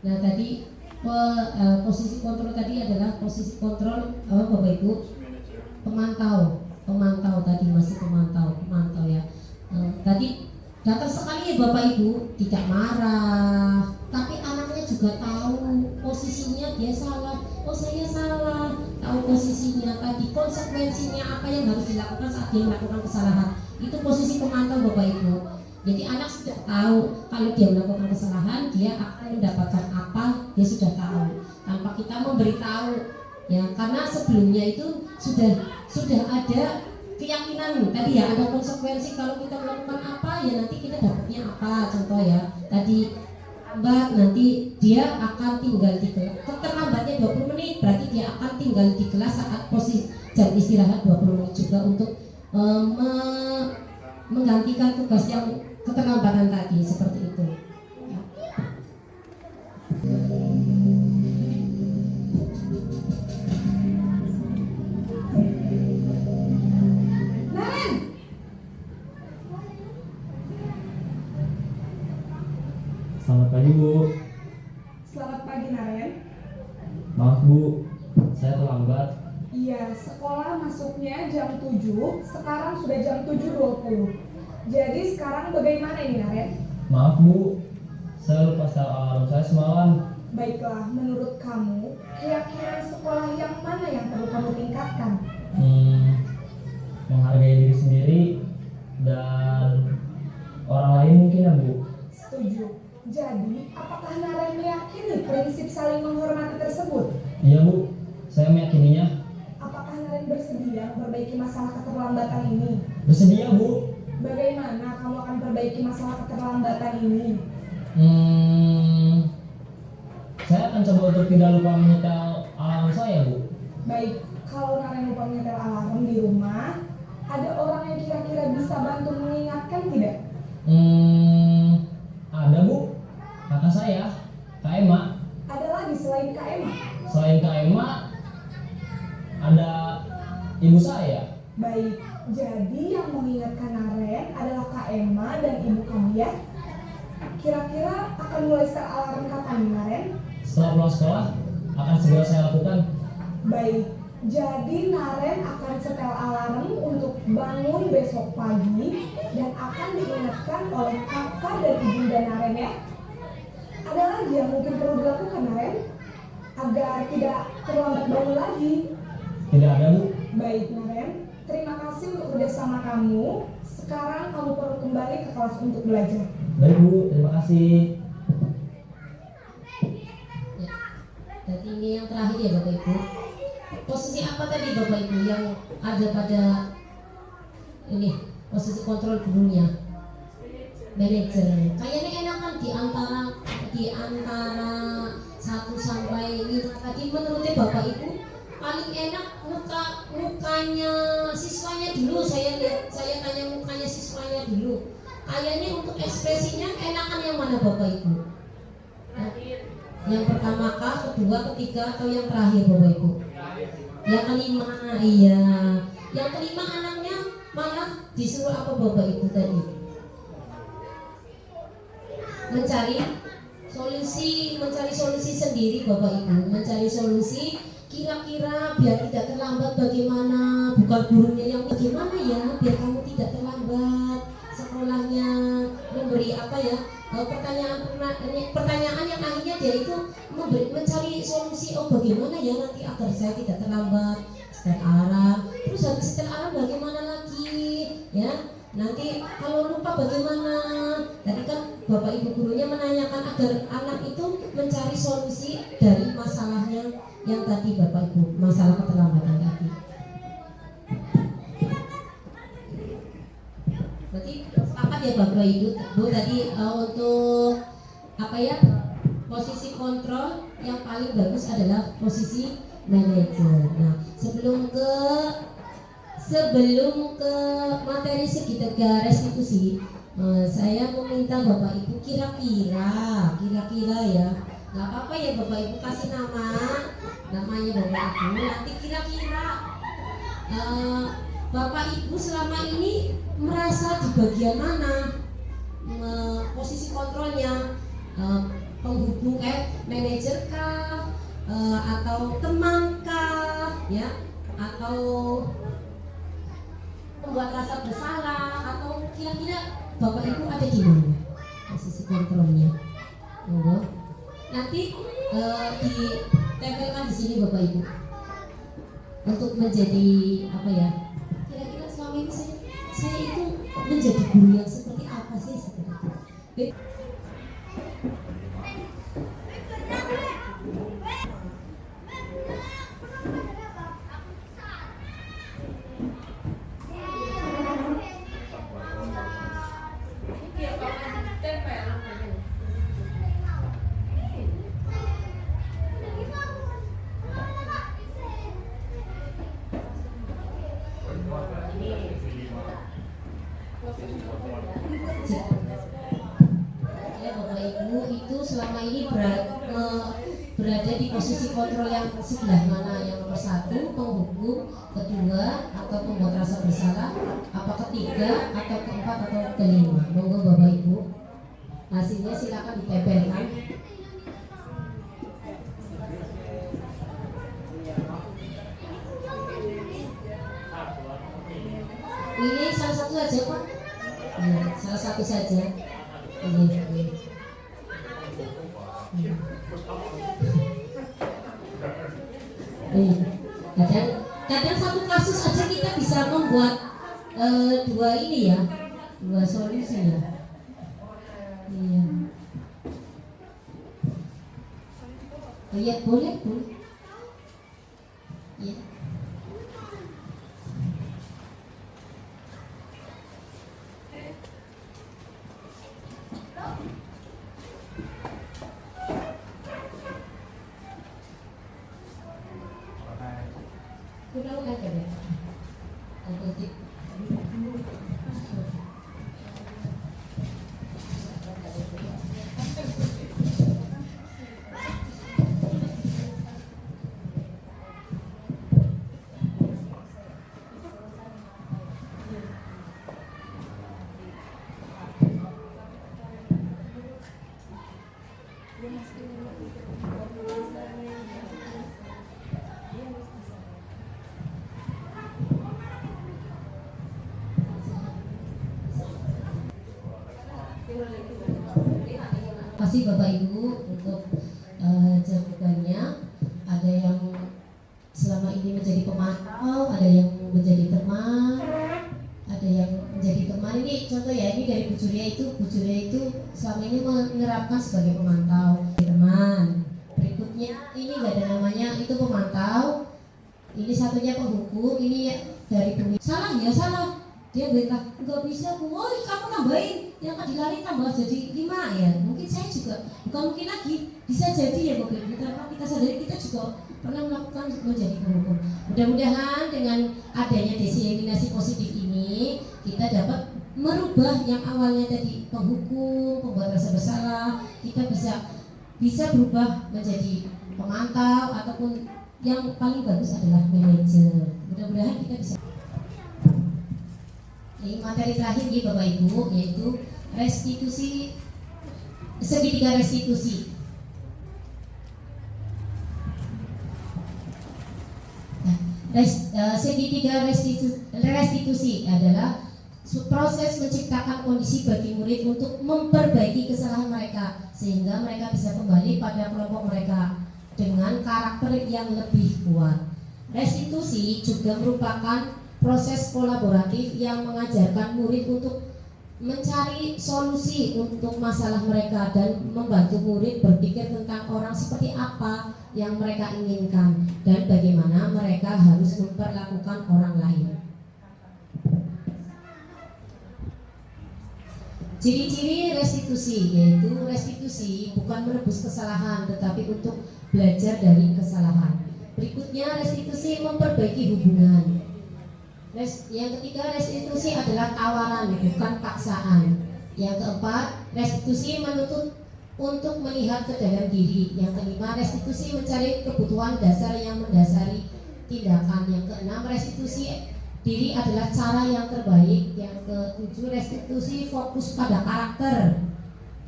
Nah tadi posisi kontrol tadi adalah posisi kontrol Bapak Ibu pemantau tadi masih pemantau ya. Tadi datang sekali ya Bapak Ibu tidak marah, tapi anaknya juga tahu posisinya dia salah, oh saya salah, tahu posisinya tadi konsekuensinya apa yang harus dilakukan saat dia melakukan kesalahan. Itu posisi pemantau Bapak Ibu. Jadi anak sudah tahu kalau dia melakukan kesalahan dia akan mendapatkan apa, dia sudah tahu tanpa kita memberitahu ya, karena sebelumnya itu sudah ada keyakinan tadi ya, ada konsekuensi kalau kita melakukan apa ya nanti kita dapatnya apa. Contoh ya tadi lambat, nanti dia akan tinggal di kelas, terlambatnya 20 menit berarti dia akan tinggal di kelas saat posisi jam istirahat 20 menit juga untuk menggantikan tugas yang keterlambatan tadi, seperti itu ya. Naren! Selamat pagi Bu. Selamat pagi Naren. Maaf Bu, saya terlambat. Iya, sekolah masuknya jam 7, sekarang sudah jam 7.20. Jadi sekarang bagaimana ini Naren? Maaf Bu, saya lupa setel alarm saya semalam. Baiklah, menurut kamu, keyakinan sekolah yang mana yang perlu kamu tingkatkan? Menghargai diri sendiri dan orang lain mungkin ya Bu. Setuju. Jadi, apakah Naren meyakini prinsip saling menghormati tersebut? Iya Bu, saya meyakininya. Apakah Naren bersedia memperbaiki masalah keterlambatan ini? Bersedia Bu. Bagaimana kamu akan perbaiki masalah keterlambatan ini? Saya akan coba untuk tidak lupa menyetel alarm saya Bu. Baik, kalau Naren lupa menyetel alarm di rumah, ada orang yang kira-kira bisa bantu mengingatkan tidak? Ada Bu, kakak saya, Kak Emma. Ada lagi selain Kak Emma? Selain Kak Emma, ada ibu saya. Baik, jadi yang mengingatkan Naren adalah Kak Emma dan ibu kamu ya? Kira-kira akan mulai setel alarm kapan nih Naren? Setelah pulang sekolah, akan segera saya lakukan. Baik, jadi Naren akan setel alarm untuk bangun besok pagi dan akan diingatkan oleh kakak dan ibunda Naren ya. Ada lagi yang mungkin perlu dilakukan Naren agar tidak terlambat bangun lagi? Tidak ada Bu. Baik Naren, terima kasih untuk kerjasama kamu. Sekarang kamu perlu kembali ke kelas untuk belajar. Baik Bu, terima kasih. Ya. Jadi ini yang terakhir ya Bapak Ibu. Posisi apa tadi Bapak Ibu yang ada pada ini posisi kontrol gurunya? Manajer. Kayaknya enakan di antara 1 sampai 5 tadi menurut Bapak Ibu paling enak mukanya siswanya dulu. Saya tanya mukanya siswanya dulu. Kayaknya untuk ekspresinya enakan yang mana Bapak Ibu? Yang pertama kah, kedua, ketiga, atau yang terakhir Bapak Ibu? Yang kelima, iya. Yang kelima anaknya malah disuruh apa Bapak Ibu tadi? Mencari solusi sendiri Bapak Ibu, mencari solusi kira-kira biar tidak terlambat bagaimana, bukan gurunya yang bagaimana ya biar kamu tidak terlambat sekolahnya, memberi apa ya pertanyaan yang akhirnya dia itu mencari solusi, oh bagaimana ya nanti agar saya tidak terlambat, setel alarm, terus habis setel alarm bagaimana lagi ya, nanti kalau lupa bagaimana, tadi kan Bapak Ibu gurunya menanyakan agar anak itu mencari solusi dari masalahnya yang tadi Bapak Ibu, masalah keterlambatan tadi. Berarti sepakat ya Bapak Ibu tadi untuk apa ya, posisi kontrol yang paling bagus adalah posisi manajer. Nah, sebelum ke materi segitiga restitusi, saya meminta Bapak Ibu kira-kira ya, nggak apa-apa ya Bapak Ibu kasih namanya Bapak Ibu, nanti kira-kira Bapak Ibu selama ini merasa di bagian mana posisi kontrolnya, penghubung manajer kah, atau teman kah, ya, atau membuat rasa bersalah, atau kira-kira Bapak Ibu ada di mana posisi kontrolnya? Nanti ditempelkan di sini Bapak Ibu untuk menjadi apa ya? Kira-kira selama ini saya itu menjadi guru yang seperti apa sih sebenarnya? Ya Bapak Ibu itu selama ini berada di posisi kontrol yang sebelah mana, yang nomor 1 penghubung, kedua atau pembuat rasa bersalah, apa ketiga atau keempat atau kelima? Monggo Bapak Ibu, hasilnya silakan ditempelkan. Ini salah satu saja Pak. Ya, salah satu saja. Ini. Kadang satu kasus aja kita bisa membuat dua ini ya, dua solusi ya. Iya. Oh iya, boleh. Iya. Kurang aja ya. Kasih Bapak Ibu untuk jawabannya. Ada yang selama ini menjadi pemantau, ada yang menjadi teman, ada yang menjadi teman. Ini contoh ya, ini dari Bu Julia itu selama ini menerapkan sebagai pemantau, teman. Berikutnya ini nggak ada namanya, itu pemantau. Ini satunya penghukum, ini dari Bu. Salah ya, salah. Dia bilang nggak bisa Bu, oh kamu tambahin yang dilari tambah jadi 5 ya. Mungkin saya juga, bukan mungkin lagi, bisa jadi ya Bapak Ibu, tanpa kita sadari kita juga pernah melakukan menjadi penghukum. Mudah-mudahan dengan adanya diseminasi positif ini kita dapat merubah yang awalnya tadi penghukum, pembuat rasa bersalah, kita bisa berubah menjadi pemantau, ataupun yang paling bagus adalah manajer. Mudah-mudahan kita bisa. Ini materi terakhir nih Bapak Ibu, yaitu restitusi, segitiga restitusi. Segitiga restitusi adalah proses menciptakan kondisi bagi murid untuk memperbaiki kesalahan mereka sehingga mereka bisa kembali pada kelompok mereka dengan karakter yang lebih kuat. Restitusi juga merupakan proses kolaboratif yang mengajarkan murid untuk mencari solusi untuk masalah mereka dan membantu murid berpikir tentang orang seperti apa yang mereka inginkan dan bagaimana mereka harus memperlakukan orang lain. Ciri-ciri restitusi, yaitu restitusi bukan menebus kesalahan tetapi untuk belajar dari kesalahan. Berikutnya restitusi memperbaiki hubungan. Yang ketiga, restitusi adalah tawaran, bukan paksaan. Yang keempat, restitusi menuntut untuk melihat ke dalam diri. Yang kelima, restitusi mencari kebutuhan dasar yang mendasari tindakan. Yang keenam, restitusi diri adalah cara yang terbaik. Yang ketujuh, restitusi fokus pada karakter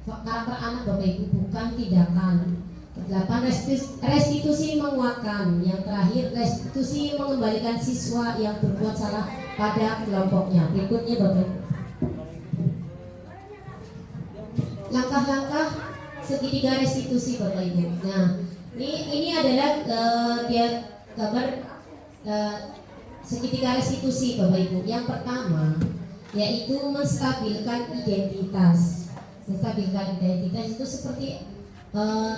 anak Bapak Ibu, bukan tindakan. 8. Restitusi menguatkan. Yang terakhir, restitusi mengembalikan siswa yang berbuat salah pada kelompoknya. Berikutnya Bapak Ibu, langkah-langkah segitiga restitusi Bapak Ibu. Nah, ini adalah dia gambar segitiga restitusi Bapak Ibu. Yang pertama yaitu menstabilkan identitas. Menstabilkan identitas itu seperti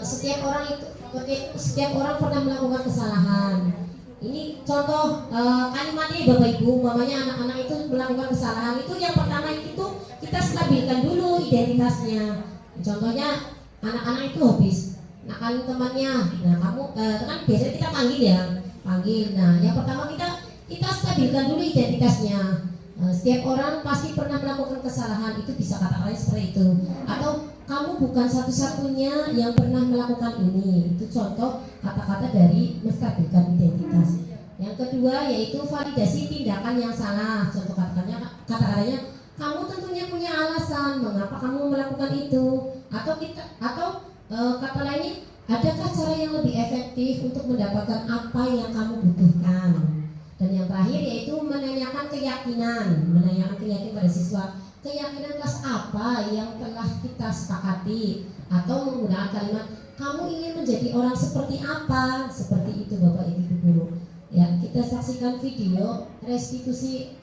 setiap orang pernah melakukan kesalahan. Ini contoh kalimatnya Bapak Ibu, umpamanya anak-anak itu melakukan kesalahan, itu yang pertama itu kita stabilkan dulu identitasnya. Contohnya anak-anak itu habis nakalin temannya. Nah, kamu kan biasanya kita panggil. Nah, yang pertama kita stabilkan dulu identitasnya. Setiap orang pasti pernah melakukan kesalahan, itu bisa kata-katanya seperti itu. Atau kamu bukan satu-satunya yang pernah melakukan ini. Itu contoh kata-kata dari menstabilkan identitas. Yang kedua yaitu validasi tindakan yang salah. Contoh kata-katanya kamu tentunya punya alasan mengapa kamu melakukan itu. Atau kata lainnya, adakah cara yang lebih efektif untuk mendapatkan apa yang kamu butuhkan. Dan yang terakhir yaitu menanyakan keyakinan pada siswa. Keyakinan kelas apa yang telah kita sepakati, atau menggunakan kalimat kamu ingin menjadi orang seperti apa, seperti itu Bapak Ibu Guru. Ya, kita saksikan video restitusi,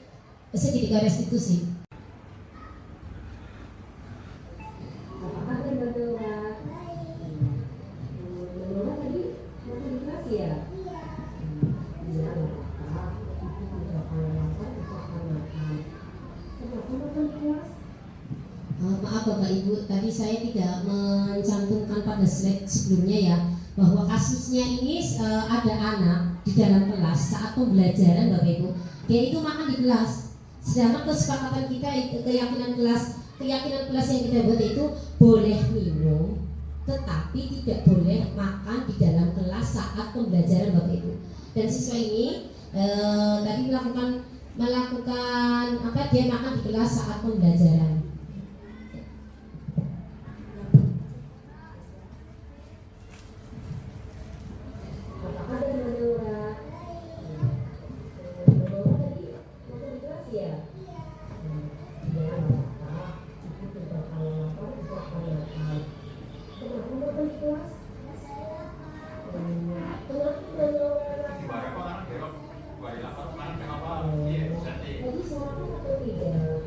segitiga restitusi. Apakah berdua? Berdua tadi mau di kelas ya? Iya, Maaf Bapak Ibu, tadi saya tidak mencantumkan pada slide sebelumnya ya, bahwa kasusnya ini ada anak di dalam kelas saat pembelajaran Bapak Ibu, dia itu makan di kelas. Sedangkan kesepakatan kita itu keyakinan kelas yang kita buat itu boleh minum, tetapi tidak boleh makan di dalam kelas saat pembelajaran Bapak Ibu. Dan siswa ini tadi melakukan apa, dia makan di kelas saat pembelajaran. Apakah ada berdua? Berdua tadi mau di kelas ya? Iya, itu juga kalau lapar juga kalau makan. Kenapa mau di kelas? Tadi suarakan atau tidak?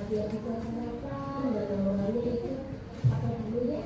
Biar bisa sarapan dan namanya itu apa dulu ya?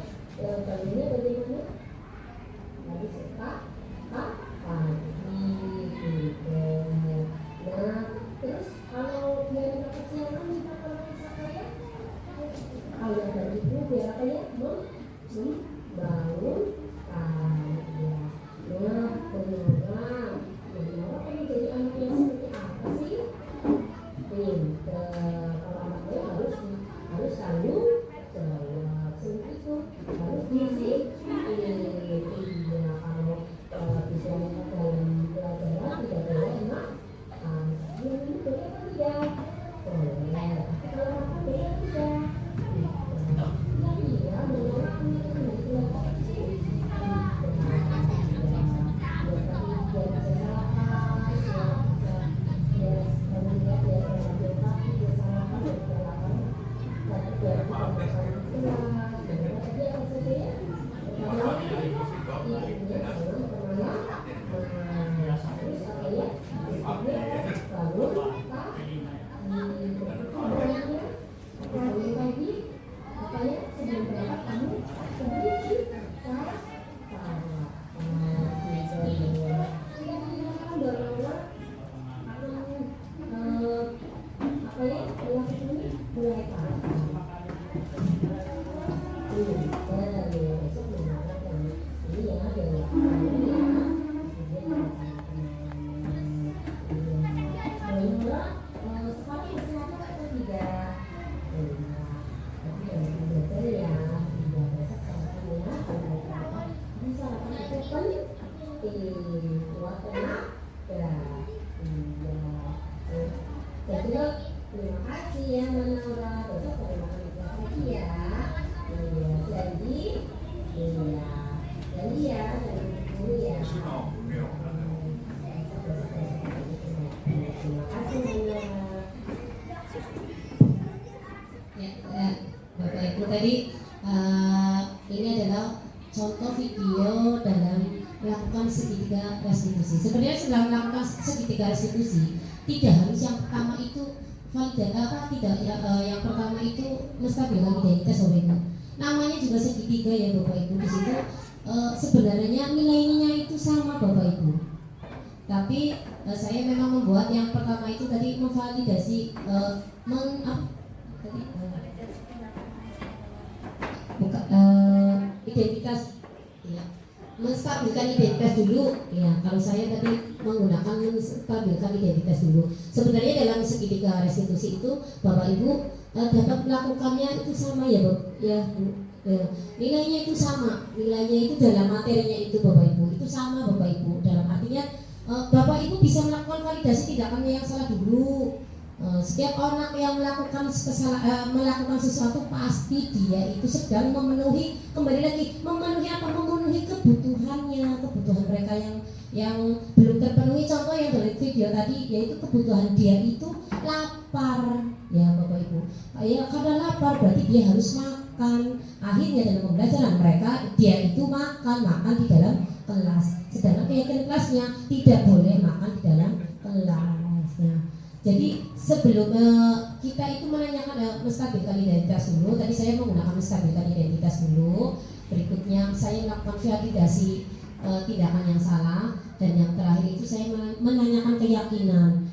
Jadi ini adalah contoh video dalam melakukan segitiga restitusi. Sebenarnya setelah melakukan segitiga restitusi, tidak harus yang pertama itu yang pertama itu menstabilkan identitas oleh ibu. Namanya juga segitiga ya Bapak Ibu. Di situ sebenarnya nilainya itu sama Bapak Ibu. Tapi saya memang membuat yang pertama itu tadi memvalidasi identitas, ya, menstabilkan identitas dulu. Ya, kalau saya tadi menggunakan menstabilkan identitas dulu. Sebenarnya dalam segitiga restitusi itu Bapak Ibu dapat melakukannya itu sama ya Bu. Ya, ya. Nilainya itu sama, nilainya itu dalam materinya itu Bapak Ibu itu sama Bapak Ibu. Dalam artinya Bapak Ibu bisa melakukan validasi tindakannya yang salah dulu. Setiap orang yang melakukan sesuatu pasti dia itu sedang memenuhi, kembali lagi memenuhi apa? Memenuhi kebutuhannya, kebutuhan mereka yang belum terpenuhi. Contoh yang dari video tadi yaitu kebutuhan dia itu lapar ya Bapak Ibu. Ya karena lapar berarti dia harus makan. Akhirnya dalam pembelajaran mereka dia itu makan di dalam kelas. Sedangkan keyakinan kelasnya tidak boleh makan di dalam kelas. Nah, jadi sebelum kita itu menanyakan menstabilkan identitas dulu, tadi saya menggunakan menstabilkan identitas dulu. Berikutnya saya melakukan validasi tindakan yang salah, dan yang terakhir itu saya menanyakan keyakinan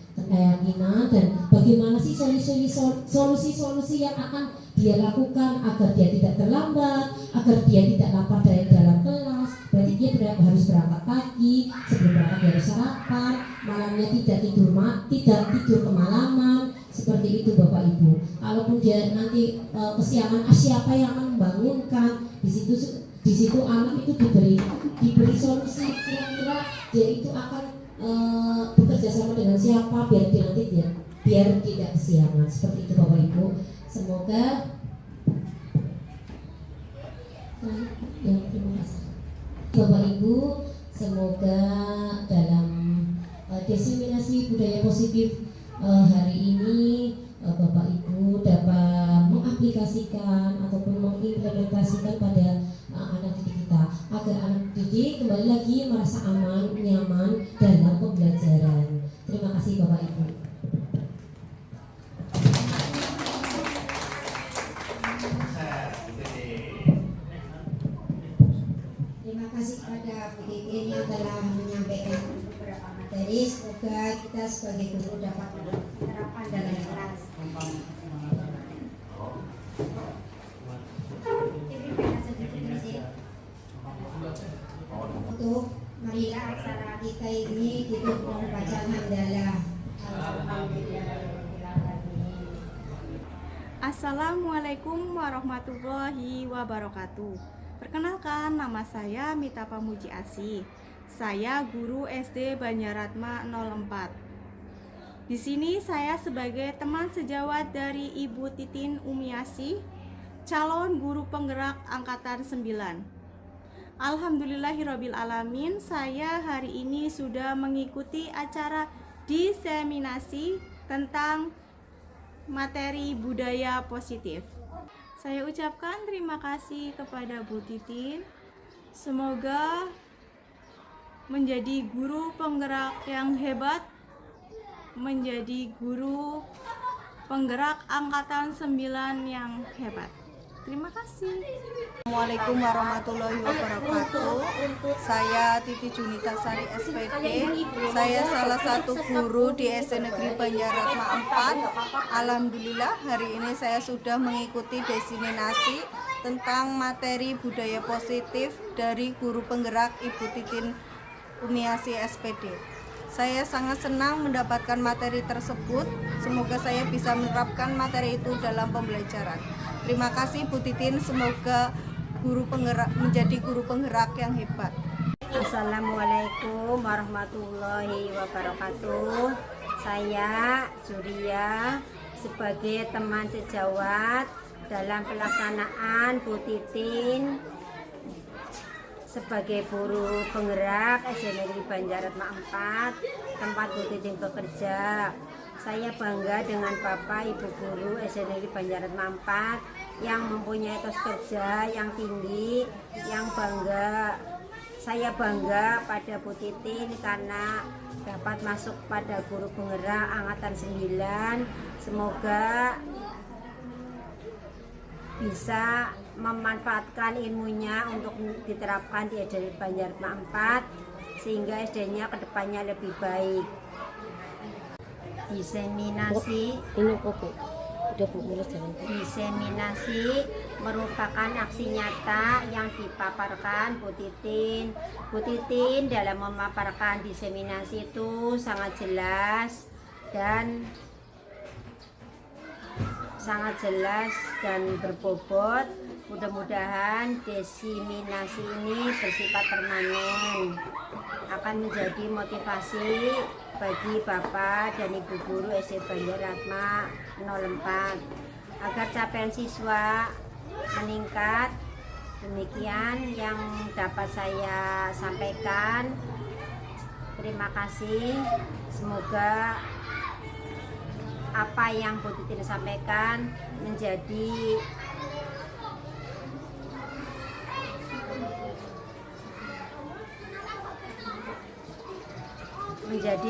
dan bagaimana sih solusi yang akan dia lakukan agar dia tidak terlambat, agar dia tidak lapar dari dalam kelas. Berarti dia harus berangkat pagi, sebelum berangkat dia harus sarapan, malamnya tidak tidur kemalaman, seperti itu Bapak Ibu. Kalaupun dia nanti kesiangan, siapa yang akan membangunkan? Di situ anak itu diberi solusi, kira-kira dia itu akan bekerja sama dengan siapa biar tidak kesiangan. Seperti itu Bapak Ibu. Semoga terima kasih Bapak Ibu. Semoga dalam diseminasi budaya positif hari ini Bapak Ibu dapat mengaplikasikan ataupun mengimplementasikan pada anak didik kita, agar anak didik kembali lagi merasa aman, nyaman dalam pembelajaran. Terima kasih Bapak Ibu. Terima kasih kepada Bu Titin yang telah menyampaikan beberapa materi. Semoga kita sebagai guru dapat menerapkan dalam kelas. Untuk marilah acara kita ini ditutup dengan bacaan hamdalah. Assalamualaikum warahmatullahi wabarakatuh. Perkenalkan, nama saya Mita Pamuji Asih. Saya guru SD Banjaratma 04. Di sini saya sebagai teman sejawat dari Ibu Titin Umiasih, calon guru penggerak angkatan 9. Alhamdulillahirrabbilalamin, saya hari ini sudah mengikuti acara diseminasi tentang materi budaya positif. Saya ucapkan terima kasih kepada Bu Titin. Semoga menjadi guru penggerak yang hebat, menjadi guru penggerak angkatan 9 yang hebat. Terima kasih. Assalamualaikum warahmatullahi wabarakatuh. Saya Titi Junita Sari SPD. Saya salah satu guru di SD Negeri Banjaratma 4. Alhamdulillah hari ini saya sudah mengikuti diseminasi tentang materi budaya positif dari guru penggerak Ibu Titin Umiasih SPD. Saya sangat senang mendapatkan materi tersebut. Semoga saya bisa menerapkan materi itu dalam pembelajaran. Terima kasih Bu Titin, semoga menjadi guru penggerak yang hebat. Assalamualaikum warahmatullahi wabarakatuh. Saya Surya sebagai teman sejawat dalam pelaksanaan Bu Titin sebagai buruh penggerak SD Negeri Banjaratma 4, tempat Bu Titin bekerja. Saya bangga dengan Bapak Ibu guru SD Negeri Banjaratma 4 yang mempunyai etos kerja yang tinggi, yang bangga. Saya bangga pada Bu Titin karena dapat masuk pada guru penggerak angkatan 9. Semoga bisa memanfaatkan ilmunya untuk diterapkan di SD Banjaratma 4 sehingga SD-nya kedepannya lebih baik. Diseminasi merupakan aksi nyata yang dipaparkan Bu Titin. Bu Titin dalam memaparkan diseminasi itu sangat jelas dan berbobot. Mudah-mudahan diseminasi ini bersifat permanen, akan menjadi motivasi bagi Bapak dan Ibu guru SD Banjaratma 04 agar capaian siswa meningkat. Demikian yang dapat saya sampaikan. Terima kasih. Semoga apa yang Bu Titin sampaikan menjadi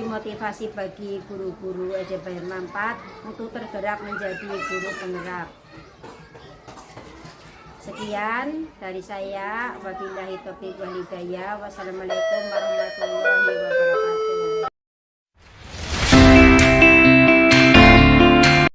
motivasi bagi guru-guru SD Banjaratma 4 untuk tergerak menjadi guru penggerak. Sekian dari saya. Wabillahi taufiq wal hidayah. Wassalamualaikum warahmatullahi wabarakatuh.